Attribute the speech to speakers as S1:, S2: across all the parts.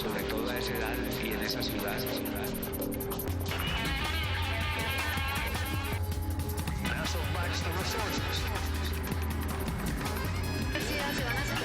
S1: sobre todo a esa edad y en esa ciudad.
S2: Se van a hacer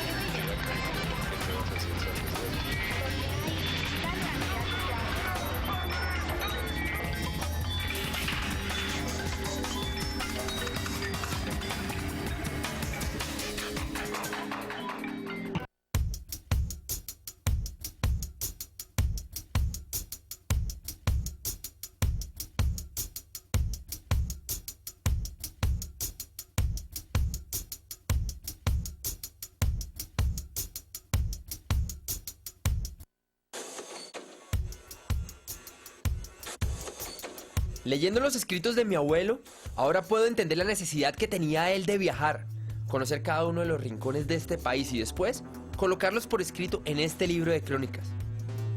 S3: Leyendo los escritos de mi abuelo, ahora puedo entender la necesidad que tenía él de viajar, conocer cada uno de los rincones de este país y después colocarlos por escrito en este libro de crónicas.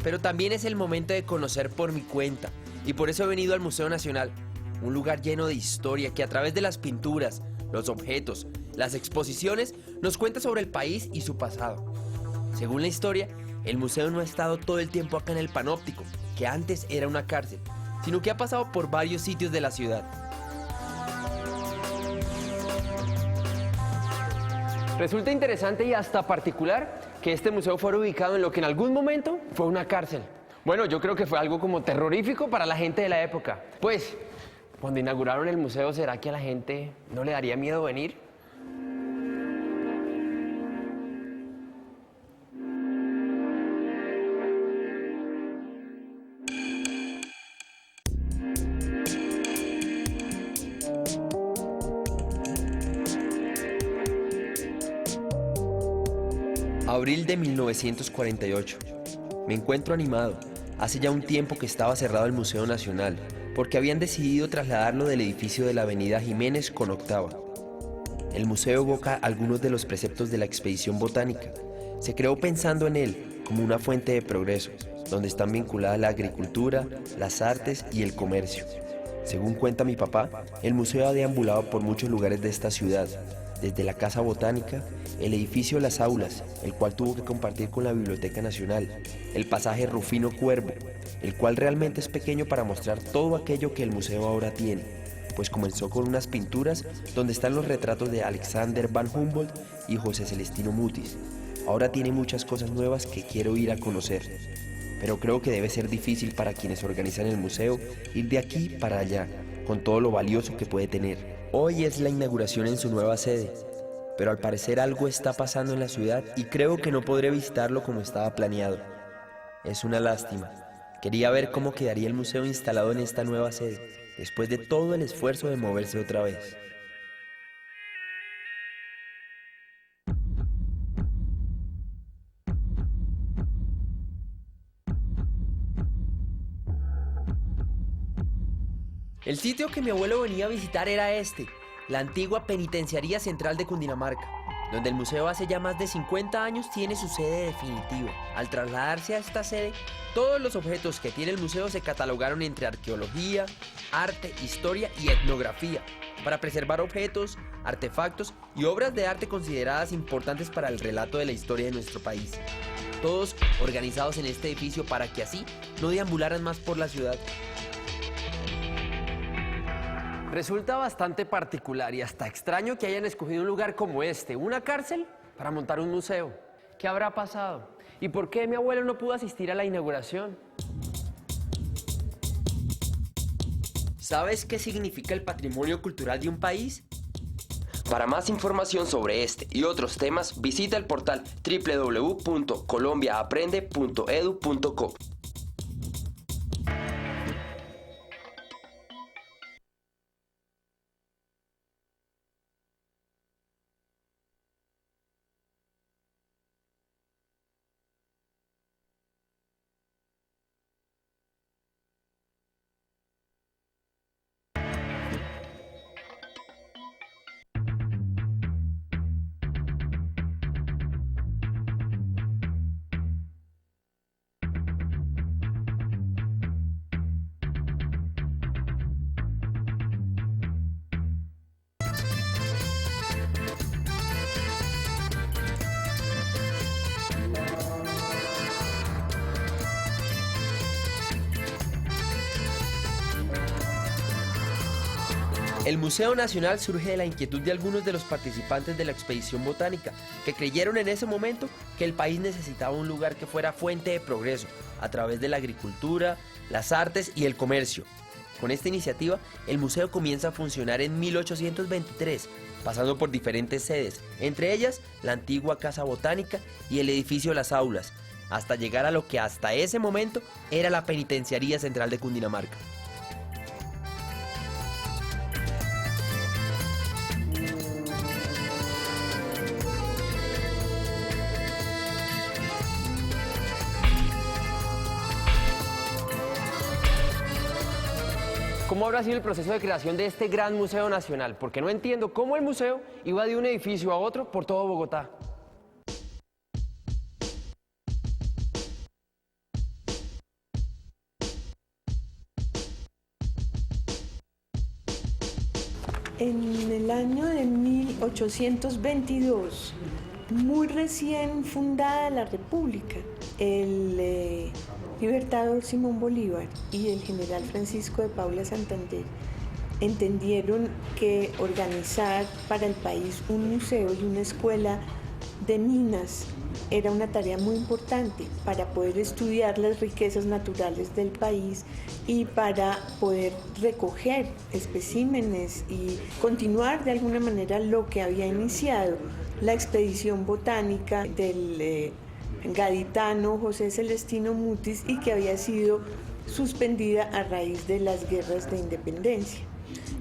S3: Pero también es el momento de conocer por mi cuenta y por eso he venido al Museo Nacional, un lugar lleno de historia que a través de las pinturas, los objetos, las exposiciones nos cuenta sobre el país y su pasado. Según la historia, el museo no ha estado todo el tiempo acá en el Panóptico, que antes era una cárcel, sino que ha pasado por varios sitios de la ciudad. Resulta interesante y hasta particular que este museo fuera ubicado en lo que en algún momento fue una cárcel. Bueno, yo creo que fue algo como terrorífico para la gente de la época. Pues, cuando inauguraron el museo, ¿será que a la gente no le daría miedo venir? Abril de 1948. Me encuentro animado. Hace ya un tiempo que estaba cerrado el Museo Nacional, porque habían decidido trasladarlo del edificio de la Avenida Jiménez con Octava. El museo evoca algunos de los preceptos de la expedición botánica. Se creó pensando en él como una fuente de progreso, donde están vinculadas la agricultura, las artes y el comercio. Según cuenta mi papá, el museo ha deambulado por muchos lugares de esta ciudad, desde la Casa Botánica, el edificio Las Aulas, el cual tuvo que compartir con la Biblioteca Nacional, el pasaje Rufino Cuervo, el cual realmente es pequeño para mostrar todo aquello que el museo ahora tiene, pues comenzó con unas pinturas donde están los retratos de Alexander van Humboldt y José Celestino Mutis. Ahora tiene muchas cosas nuevas que quiero ir a conocer, pero creo que debe ser difícil para quienes organizan el museo ir de aquí para allá, con todo lo valioso que puede tener. Hoy es la inauguración en su nueva sede, pero al parecer algo está pasando en la ciudad y creo que no podré visitarlo como estaba planeado. Es una lástima. Quería ver cómo quedaría el museo instalado en esta nueva sede, después de todo el esfuerzo de moverse otra vez. El sitio que mi abuelo venía a visitar era este, la antigua Penitenciaría Central de Cundinamarca, donde el museo hace ya más de 50 años tiene su sede definitiva. Al trasladarse a esta sede, todos los objetos que tiene el museo se catalogaron entre arqueología, arte, historia y etnografía, para preservar objetos, artefactos y obras de arte consideradas importantes para el relato de la historia de nuestro país. Todos organizados en este edificio para que así no deambularan más por la ciudad. Resulta bastante particular y hasta extraño que hayan escogido un lugar como este, una cárcel, para montar un museo. ¿Qué habrá pasado? ¿Y por qué mi abuelo no pudo asistir a la inauguración? ¿Sabes qué significa el patrimonio cultural de un país? Para más información sobre este y otros temas, visita el portal www.colombiaaprende.edu.co. El Museo Nacional surge de la inquietud de algunos de los participantes de la expedición botánica, que creyeron en ese momento que el país necesitaba un lugar que fuera fuente de progreso a través de la agricultura, las artes y el comercio. Con esta iniciativa, el museo comienza a funcionar en 1823, pasando por diferentes sedes, entre ellas la antigua Casa Botánica y el edificio Las Aulas, hasta llegar a lo que hasta ese momento era la Penitenciaría Central de Cundinamarca. ¿Cómo habrá sido el proceso de creación de este gran museo nacional? Porque no entiendo cómo el museo iba de un edificio a otro por todo Bogotá.
S4: En el año de 1822, muy recién fundada la República, el Libertador Simón Bolívar y el general Francisco de Paula Santander entendieron que organizar para el país un museo y una escuela de minas era una tarea muy importante para poder estudiar las riquezas naturales del país y para poder recoger especímenes y continuar de alguna manera lo que había iniciado la expedición botánica del gaditano José Celestino Mutis y que había sido suspendida a raíz de las guerras de independencia.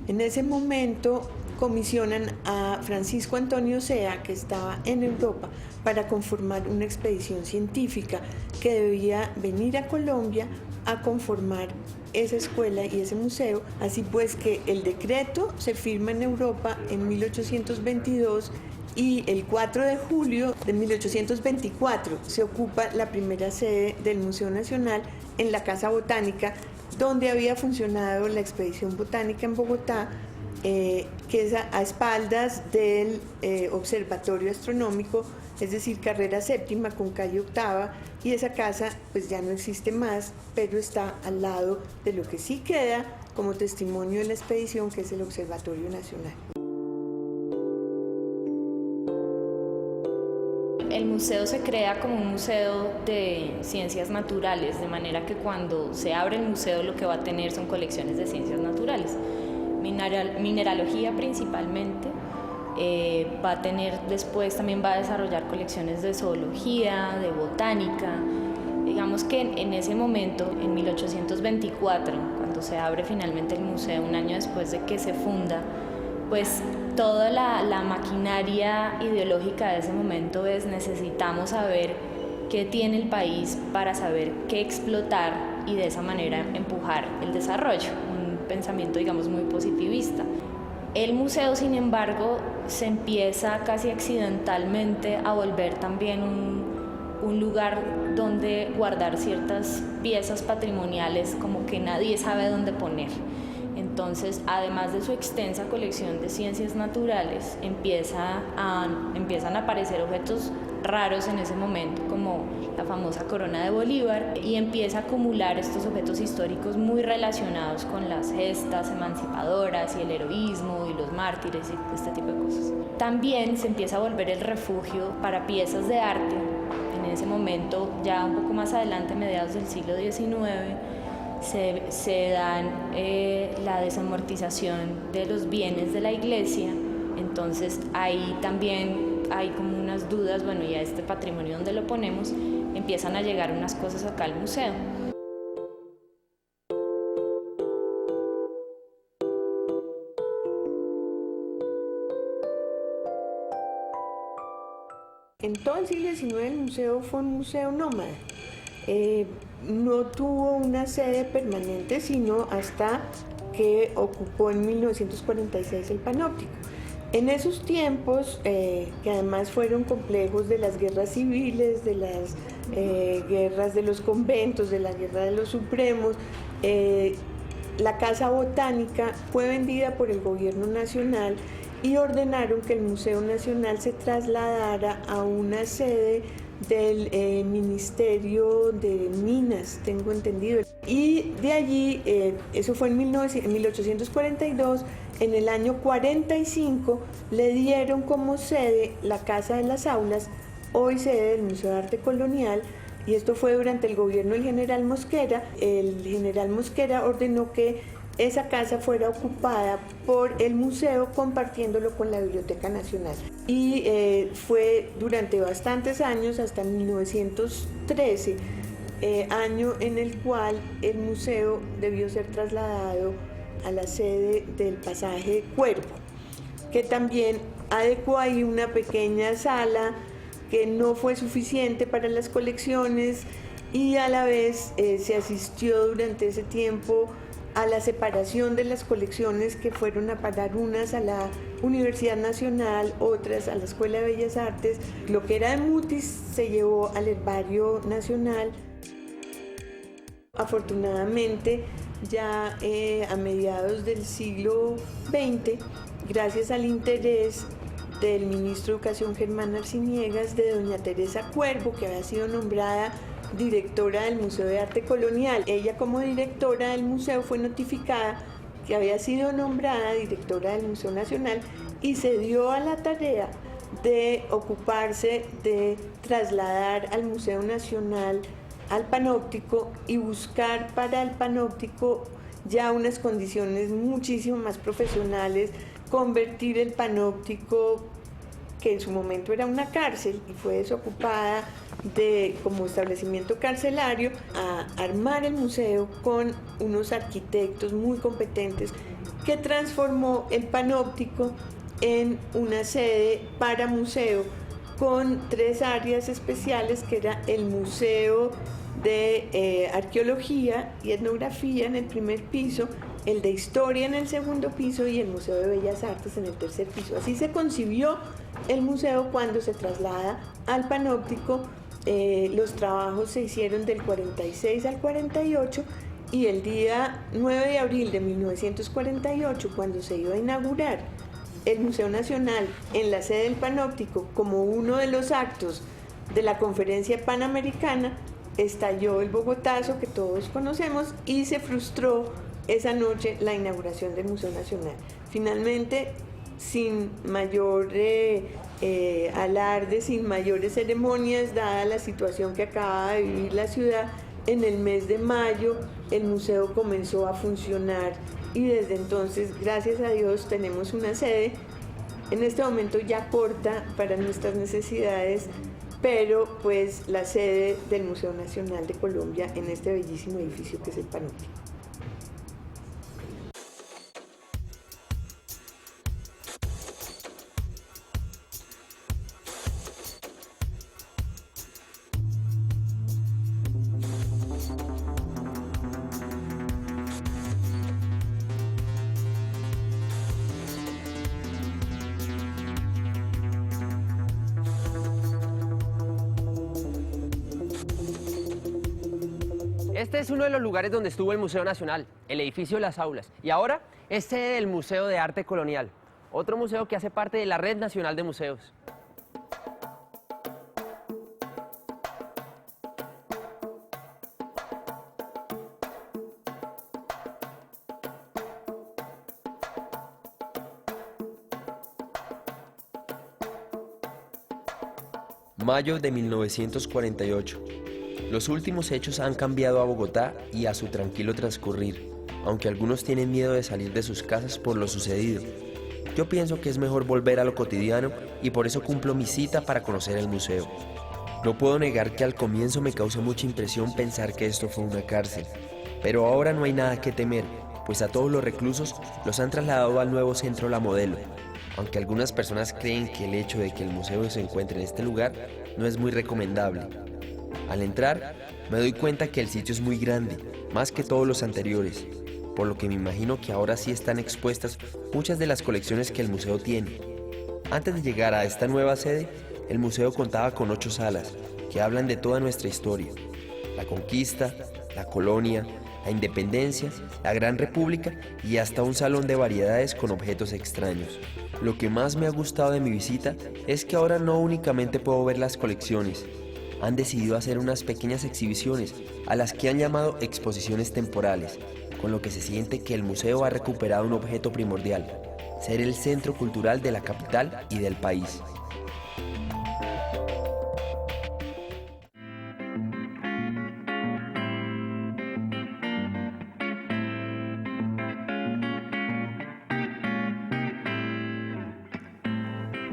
S4: En ese momento comisionan a Francisco Antonio Sea, que estaba en Europa, para conformar una expedición científica que debía venir a Colombia a conformar esa escuela y ese museo. Así pues que el decreto se firma en Europa en 1822 y el 4 de julio de 1824 se ocupa la primera sede del Museo Nacional en la Casa Botánica, donde había funcionado la expedición botánica en Bogotá, que es a espaldas del Observatorio Astronómico, es decir, carrera séptima con calle octava, y esa casa pues ya no existe más, pero está al lado de lo que sí queda como testimonio de la expedición, que es el Observatorio Nacional.
S2: El museo se crea como un museo de ciencias naturales, de manera que cuando se abre el museo lo que va a tener son colecciones de ciencias naturales. Mineralogía principalmente, va a tener después, también va a desarrollar colecciones de zoología, de botánica. Digamos que en ese momento, en 1824, cuando se abre finalmente el museo, un año después de que se funda, pues toda la maquinaria ideológica de ese momento es: necesitamos saber qué tiene el país para saber qué explotar y de esa manera empujar el desarrollo, un pensamiento digamos muy positivista. El museo, sin embargo, se empieza casi accidentalmente a volver también un lugar donde guardar ciertas piezas patrimoniales como que nadie sabe dónde poner. Entonces, además de su extensa colección de ciencias naturales, empiezan a aparecer objetos raros en ese momento, como la famosa corona de Bolívar, y empieza a acumular estos objetos históricos muy relacionados con las gestas emancipadoras y el heroísmo y los mártires y este tipo de cosas. También se empieza a volver el refugio para piezas de arte. En ese momento, ya un poco más adelante, mediados del siglo XIX, se dan la desamortización de los bienes de la iglesia. Entonces ahí también hay como unas dudas, bueno, y a este patrimonio donde lo ponemos, empiezan a llegar unas cosas acá al museo.
S4: En todo el siglo XIX el museo fue un museo nómada. No tuvo una sede permanente sino hasta que ocupó en 1946 el Panóptico. En esos tiempos, que además fueron complejos de las guerras civiles, de las guerras de los conventos, de la guerra de los supremos, la Casa Botánica fue vendida por el gobierno nacional y ordenaron que el Museo Nacional se trasladara a una sede del Ministerio de Minas, tengo entendido. Y de allí, eso fue en 1842, en el año 45 le dieron como sede la Casa de las Aulas, hoy sede del Museo de Arte Colonial, y esto fue durante el gobierno del general Mosquera. El general Mosquera ordenó que esa casa fuera ocupada por el museo, compartiéndolo con la Biblioteca Nacional. Y fue durante bastantes años, hasta 1913, año en el cual el museo debió ser trasladado a la sede del pasaje Cuervo, que también adecuó ahí una pequeña sala que no fue suficiente para las colecciones, y a la vez se asistió durante ese tiempo a la separación de las colecciones, que fueron a parar unas a la Universidad Nacional, otras a la Escuela de Bellas Artes. Lo que era de Mutis se llevó al Herbario Nacional. Afortunadamente, ya a mediados del siglo XX, gracias al interés del ministro de Educación Germán Arciniegas, de doña Teresa Cuervo, que había sido nombrada directora del Museo de Arte Colonial. Ella, como directora del museo, fue notificada que había sido nombrada directora del Museo Nacional y se dio a la tarea de ocuparse de trasladar al Museo Nacional al panóptico y buscar para el panóptico ya unas condiciones muchísimo más profesionales, convertir el panóptico, que en su momento era una cárcel y fue desocupada como establecimiento carcelario, a armar el museo con unos arquitectos muy competentes, que transformó el panóptico en una sede para museo con 3 áreas especiales, que era el Museo de Arqueología y Etnografía en el primer piso, el de Historia en el segundo piso y el Museo de Bellas Artes en el tercer piso. Así se concibió el museo cuando se traslada al panóptico. Los trabajos se hicieron del 46 al 48, y el día 9 de abril de 1948, cuando se iba a inaugurar el Museo Nacional en la sede del panóptico como uno de los actos de la Conferencia Panamericana, estalló el Bogotazo que todos conocemos y se frustró esa noche la inauguración del Museo Nacional. Finalmente, sin mayor alarde, sin mayores ceremonias, dada la situación que acaba de vivir la ciudad, en el mes de mayo el museo comenzó a funcionar, y desde entonces, gracias a Dios, tenemos una sede en este momento ya corta para nuestras necesidades, pero pues la sede del Museo Nacional de Colombia en este bellísimo edificio que es el Panóptico.
S3: Este es uno de los lugares donde estuvo el Museo Nacional, el edificio de las aulas, y ahora es sede del Museo de Arte Colonial, otro museo que hace parte de la Red Nacional de Museos. Mayo de 1948. Los últimos hechos han cambiado a Bogotá y a su tranquilo transcurrir, aunque algunos tienen miedo de salir de sus casas por lo sucedido. Yo pienso que es mejor volver a lo cotidiano y por eso cumplo mi cita para conocer el museo. No puedo negar que al comienzo me causó mucha impresión pensar que esto fue una cárcel, pero ahora no hay nada que temer, pues a todos los reclusos los han trasladado al nuevo centro La Modelo, aunque algunas personas creen que el hecho de que el museo se encuentre en este lugar no es muy recomendable. Al entrar, me doy cuenta que el sitio es muy grande, más que todos los anteriores, por lo que me imagino que ahora sí están expuestas muchas de las colecciones que el museo tiene. Antes de llegar a esta nueva sede, el museo contaba con 8 salas que hablan de toda nuestra historia: la conquista, la colonia, la independencia, la Gran República y hasta un salón de variedades con objetos extraños. Lo que más me ha gustado de mi visita es que ahora no únicamente puedo ver las colecciones, han decidido hacer unas pequeñas exhibiciones a las que han llamado exposiciones temporales, con lo que se siente que el museo ha recuperado un objeto primordial: ser el centro cultural de la capital y del país.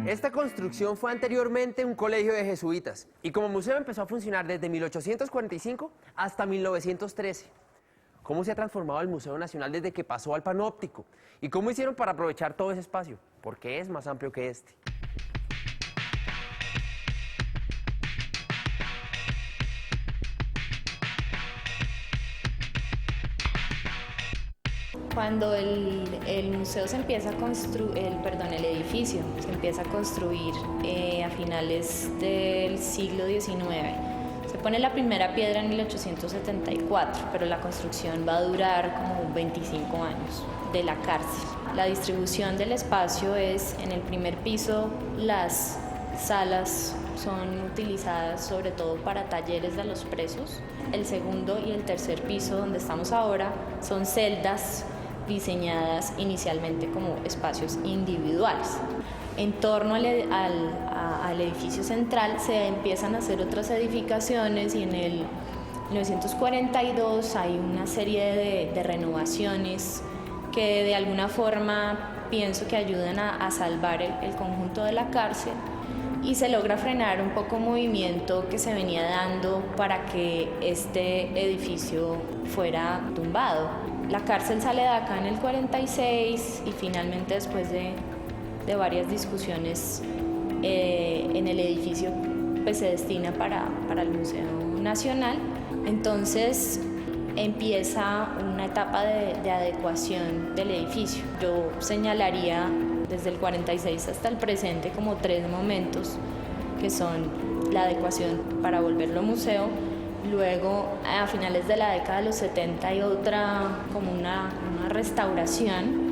S3: Esta construcción fue anteriormente un colegio de jesuitas y como museo empezó a funcionar desde 1845 hasta 1913. ¿Cómo se ha transformado el Museo Nacional desde que pasó al panóptico? ¿Y cómo hicieron para aprovechar todo ese espacio? Porque es más amplio que este.
S2: Cuando el museo se empieza a construir, el edificio se empieza a construir a finales del siglo XIX. Se pone la primera piedra en 1874, pero la construcción va a durar como 25 años de la cárcel. La distribución del espacio es: en el primer piso las salas son utilizadas sobre todo para talleres de los presos. El segundo y el tercer piso, donde estamos ahora, son celdas diseñadas inicialmente como espacios individuales. En torno al edificio central se empiezan a hacer otras edificaciones y en el 1942 hay una serie de renovaciones que de alguna forma pienso que ayudan a salvar el conjunto de la cárcel y se logra frenar un poco un movimiento que se venía dando para que este edificio fuera tumbado. La cárcel sale de acá en el 46 y finalmente después de varias discusiones en el edificio pues se destina para el Museo Nacional. Entonces empieza una etapa de adecuación del edificio. Yo señalaría desde el 46 hasta el presente como 3 momentos que son la adecuación para volverlo museo. Luego, a finales de la década de los 70 hay otra, como una restauración,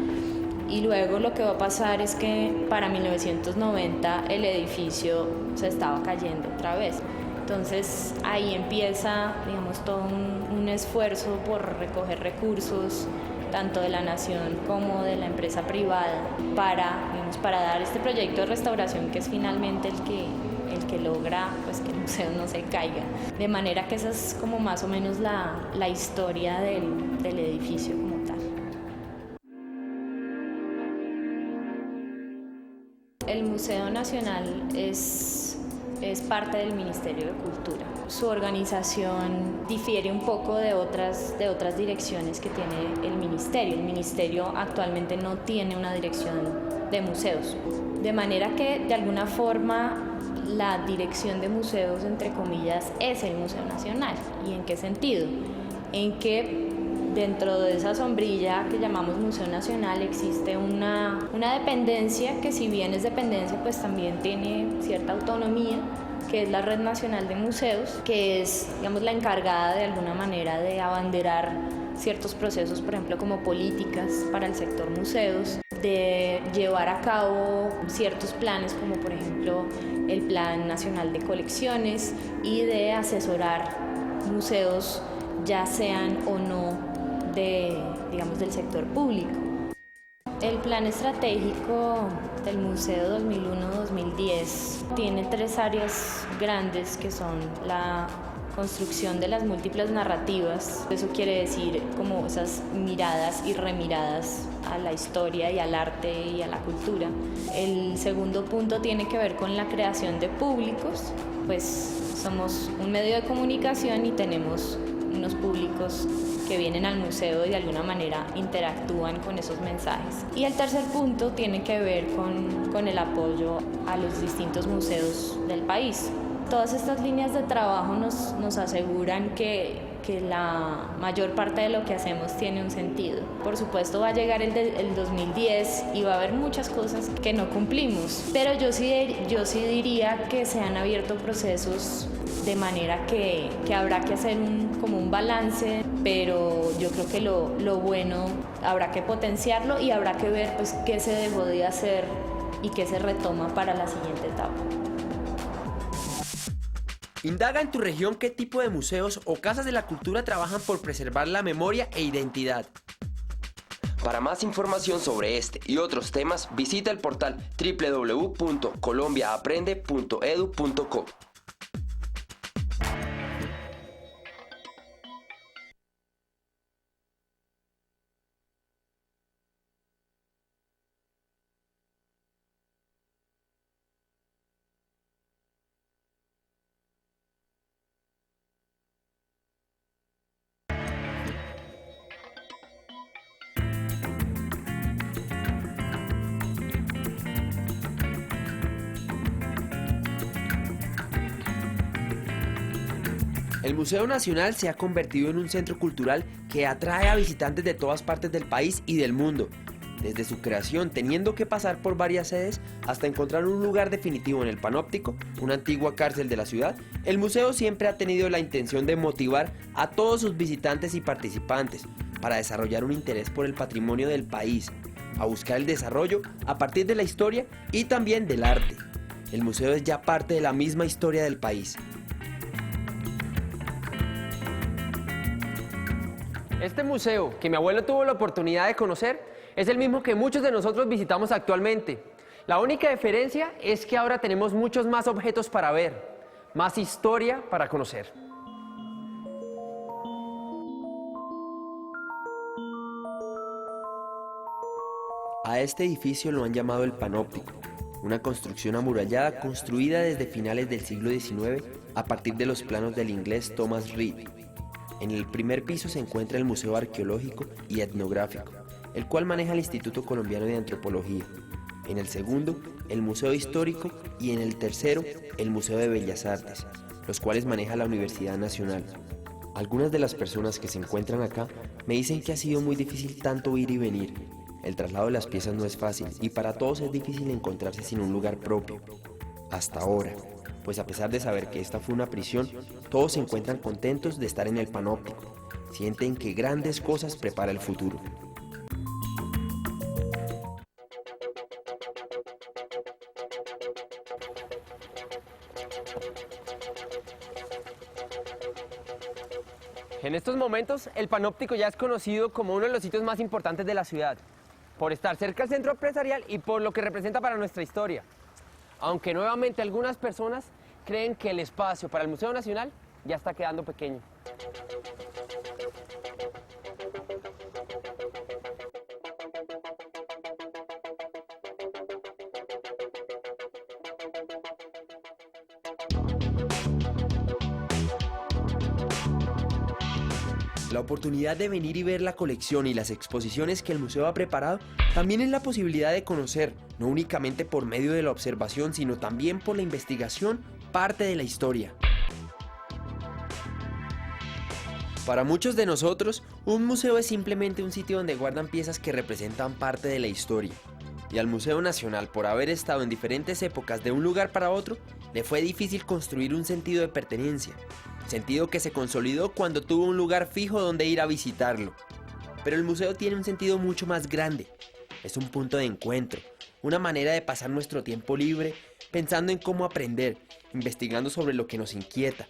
S2: y luego lo que va a pasar es que para 1990 el edificio se estaba cayendo otra vez. Entonces ahí empieza, digamos, todo un esfuerzo por recoger recursos, tanto de la nación como de la empresa privada, para dar este proyecto de restauración que es finalmente el que logra pues que el museo no se caiga. De manera que esa es como más o menos la historia del edificio como tal. El Museo Nacional es parte del Ministerio de Cultura. Su organización difiere un poco de otras direcciones que tiene el Ministerio. El Ministerio actualmente no tiene una dirección de museos. De manera que de alguna forma la dirección de museos, entre comillas, es el Museo Nacional. ¿Y en qué sentido? En que dentro de esa sombrilla que llamamos Museo Nacional existe una dependencia que, si bien es dependencia, pues también tiene cierta autonomía, que es la Red Nacional de Museos, que es, digamos, la encargada de alguna manera de abanderar ciertos procesos, por ejemplo, como políticas para el sector museos, de llevar a cabo ciertos planes, como por ejemplo el Plan Nacional de Colecciones, y de asesorar museos, ya sean o no del sector público. El plan estratégico del museo 2001-2010 tiene 3 áreas grandes, que son la construcción de las múltiples narrativas. Eso quiere decir como esas miradas y remiradas a la historia y al arte y a la cultura. El segundo punto tiene que ver con la creación de públicos, pues somos un medio de comunicación y tenemos unos públicos que vienen al museo y de alguna manera interactúan con esos mensajes. Y el tercer punto tiene que ver con el apoyo a los distintos museos del país. Todas estas líneas de trabajo nos aseguran que la mayor parte de lo que hacemos tiene un sentido. Por supuesto va a llegar el 2010 y va a haber muchas cosas que no cumplimos, pero yo sí diría que se han abierto procesos de manera que habrá que hacer como un balance, pero yo creo que lo bueno habrá que potenciarlo y habrá que ver pues qué se dejó de hacer y qué se retoma para la siguiente etapa.
S3: Indaga en tu región qué tipo de museos o casas de la cultura trabajan por preservar la memoria e identidad. Para más información sobre este y otros temas, visita el portal www.colombiaaprende.edu.co. El Museo Nacional se ha convertido en un centro cultural que atrae a visitantes de todas partes del país y del mundo. Desde su creación, teniendo que pasar por varias sedes hasta encontrar un lugar definitivo en el Panóptico, una antigua cárcel de la ciudad, el museo siempre ha tenido la intención de motivar a todos sus visitantes y participantes para desarrollar un interés por el patrimonio del país, a buscar el desarrollo a partir de la historia y también del arte. El museo es ya parte de la misma historia del país.
S5: Este museo, que mi abuelo tuvo la oportunidad de conocer, es el mismo que muchos de nosotros visitamos actualmente. La única diferencia es que ahora tenemos muchos más objetos para ver, más historia para conocer.
S3: A este edificio lo han llamado el Panóptico, una construcción amurallada construida desde finales del siglo XIX a partir de los planos del inglés Thomas Reed. En el primer piso se encuentra el Museo Arqueológico y Etnográfico, el cual maneja el Instituto Colombiano de Antropología. En el segundo, el Museo Histórico y en el tercero, el Museo de Bellas Artes, los cuales maneja la Universidad Nacional. Algunas de las personas que se encuentran acá me dicen que ha sido muy difícil tanto ir y venir. El traslado de las piezas no es fácil y para todos es difícil encontrarse sin un lugar propio. Hasta ahora. Pues a pesar de saber que esta fue una prisión, todos se encuentran contentos de estar en el Panóptico. Sienten que grandes cosas prepara el futuro.
S5: En estos momentos, el Panóptico ya es conocido como uno de los sitios más importantes de la ciudad, por estar cerca al centro empresarial y por lo que representa para nuestra historia. Aunque nuevamente algunas personas creen que el espacio para el Museo Nacional ya está quedando pequeño.
S3: La oportunidad de venir y ver la colección y las exposiciones que el museo ha preparado también es la posibilidad de conocer, no únicamente por medio de la observación, sino también por la investigación, parte de la historia. Para muchos de nosotros, un museo es simplemente un sitio donde guardan piezas que representan parte de la historia. Y al Museo Nacional, por haber estado en diferentes épocas de un lugar para otro, le fue difícil construir un sentido de pertenencia. Sentido que se consolidó cuando tuvo un lugar fijo donde ir a visitarlo. Pero el museo tiene un sentido mucho más grande. Es un punto de encuentro, una manera de pasar nuestro tiempo libre, pensando en cómo aprender, investigando sobre lo que nos inquieta.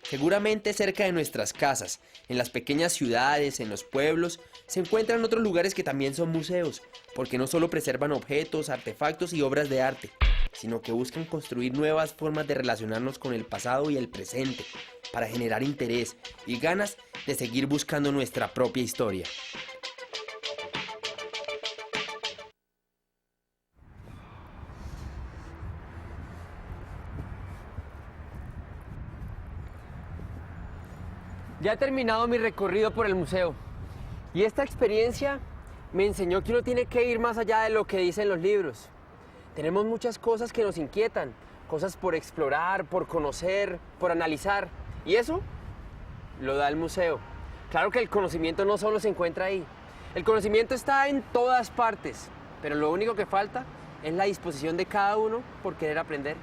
S3: Seguramente cerca de nuestras casas, en las pequeñas ciudades, en los pueblos, se encuentran otros lugares que también son museos, porque no solo preservan objetos, artefactos y obras de arte, sino que buscan construir nuevas formas de relacionarnos con el pasado y el presente, para generar interés y ganas de seguir buscando nuestra propia historia.
S5: Ya he terminado mi recorrido por el museo y esta experiencia me enseñó que uno tiene que ir más allá de lo que dicen los libros. Tenemos muchas cosas que nos inquietan, cosas por explorar, por conocer, por analizar. Y eso lo da el museo. Claro que el conocimiento no solo se encuentra ahí. El conocimiento está en todas partes, pero lo único que falta es la disposición de cada uno por querer aprender.